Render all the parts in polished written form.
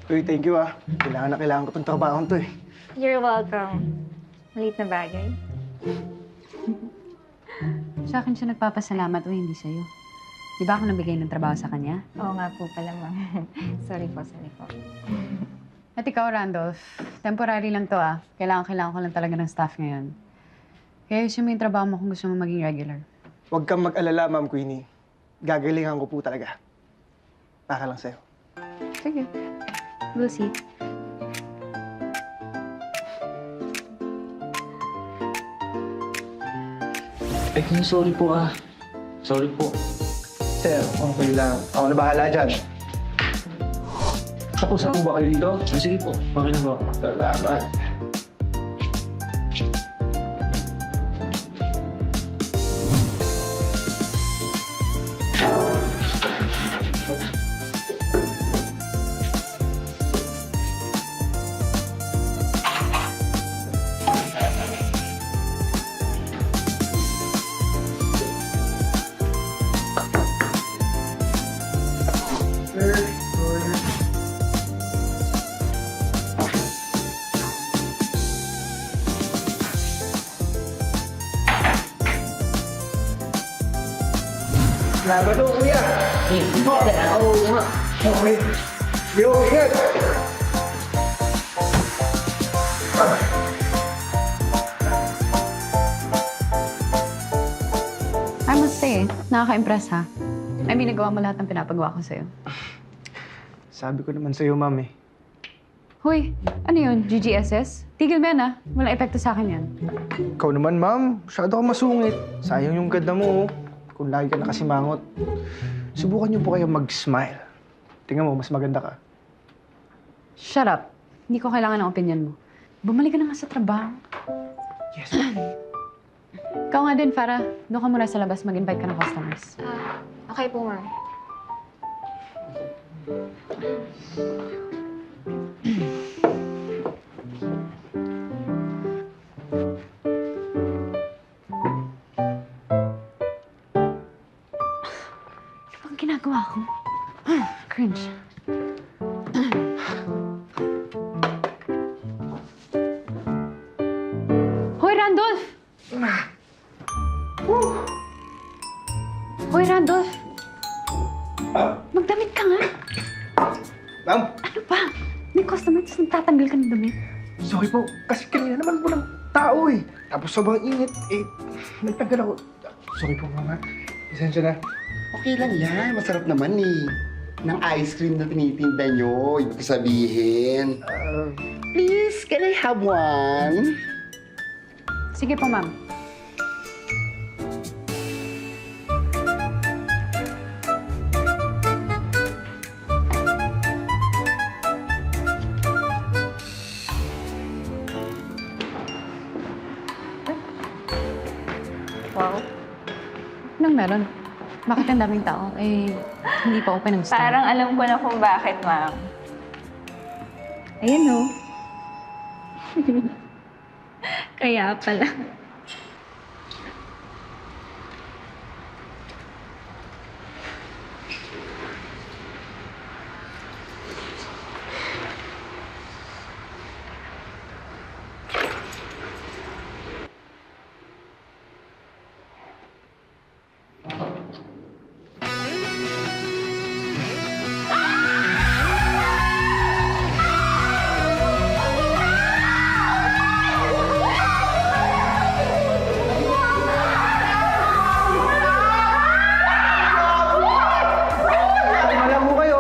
Uy, thank you ah. Kailangan na kailangan ko tong trabaho to eh. You're welcome. Maliit na bagay. Sa akin siya nagpapasalamat o hindi sa'yo. Di ba ako nabigay ng trabaho sa kanya? Oo nga po pala, ma'am. sorry po. At ikaw, Randolph, temporary lang to ah. Kailangan ko lang talaga ng staff ngayon. Kaya ayusin mo yung trabaho mo kung gusto mo maging regular. Huwag kang mag-alala, Ma'am Queenie. Gagalingan ko po talaga. Para lang sa'yo. Sige. We'll see. Sorry po ah. Sorry po. Sir, okay lang. Ako na bahala dyan. Tapos na po ba kayo dito? Sige po. Okay na po. Salamat. Salamat po, kuya. Oo nga. Okay. Yo, ingat. I must say, nakaka-impress ha. I mean, nagawa mo lahat ng pinapagawa ko sa'yo. Sabi ko naman sa'yo, ma'am eh. Hoy, ano yun? GGSS? Tigil mo yan ah. Walang epekto sa akin yan. Ikaw naman, ma'am. Masyado ka masungit. Sayang yung ganda mo, oh. Kung lagi ka nakasimangot. Subukan niyo po kayo mag-smile. Tingnan mo, mas maganda ka. Shut up. Hindi ko kailangan ng opinion mo. Bumalik ka na nga sa trabaho. Yes. Ikaw nga din, Farah. Doon ka muna sa labas mag-invite ka ng customers. Okay po, ma'am. Ano bang ginagawa ko? Cringe. Hoy, Randolph! Hoy, Randolph! Magdamit ka nga. Ma'am, Ano ba? May customer, tapos nagtatanggal ka ng damit. sorry po. Kasi kanina naman po ng tao eh. Tapos sobrang init eh. Nagtagal ako. Sorry po, mama. Pasensya na. Okay lang yan. Masarap naman eh. Ng ice cream na tinitinda nyo. Ibig sabihin. Please, can I have one? Sige po, ma'am. Wow. Anong meron? Bakit ang daming tao? Eh, hindi pa open ang store. Parang alam ko na kung bakit, ma'am. Ayan, oh. Kaya pala. Kalma lang ho kayo.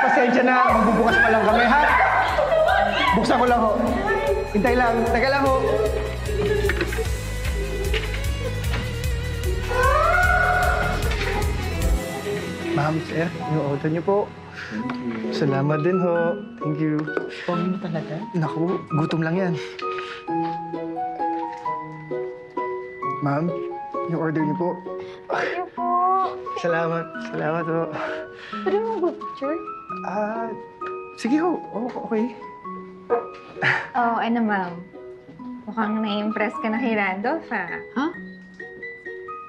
Pasensya na. Magbubukas pa lang kami, ha? Buksan ko lang ho. Hintay lang. Teka lang ho. Ma'am, sir, yung order niyo po. Salamat din ho. Thank you. Pangin mo talaga? Naku, gutom lang yan. Ma'am, yung order niyo po. Thank you po. Salamat. Salamat ho. Pwede mo picture? Sige ho. Oh, okay. Oh, ano, ma'am? Mukhang na-impress ka na kay Randolph, ah. Ha?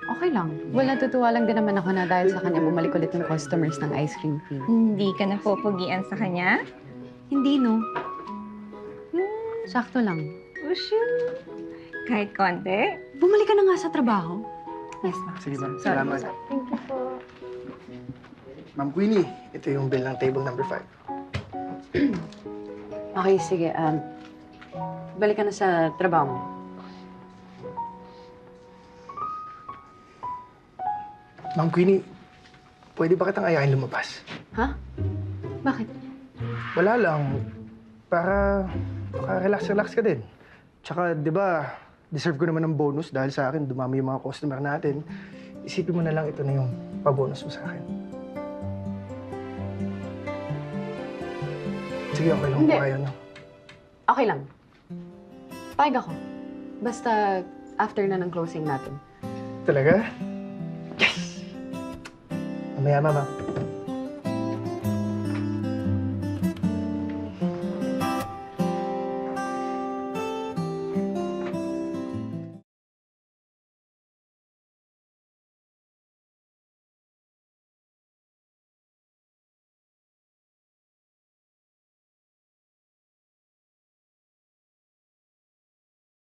Okay lang. Well, natutuwa lang din naman ako na dahil sa kanya bumalik ulit yung customers ng ice cream queen. Hindi ka napupugian sa kanya? Hindi, no? Sakto lang. Oh, shoot. Kahit konti. Bumalik ka na nga sa trabaho. Yes, ma'am. Sige, ma'am. Sorry. Salamat. Thank you po. Ma'am Queenie, ito yung bill ng table number 5. Okay, sige. Balik ka na sa trabaho mo. Ma'am Queenie, pwede ba kitang ayahin lumabas? Ha? Bakit? Wala lang. Para relax ka din. Tsaka, di ba, deserve ko naman ng bonus dahil sa akin, dumami yung mga customer natin. Isipin mo na lang ito na yung pabonus mo sa akin. Sige, okay lang Hindi. po kayo, no? Okay lang. Payag ako. Basta after na ng closing natin. Talaga? Yes! Mamaya, mama.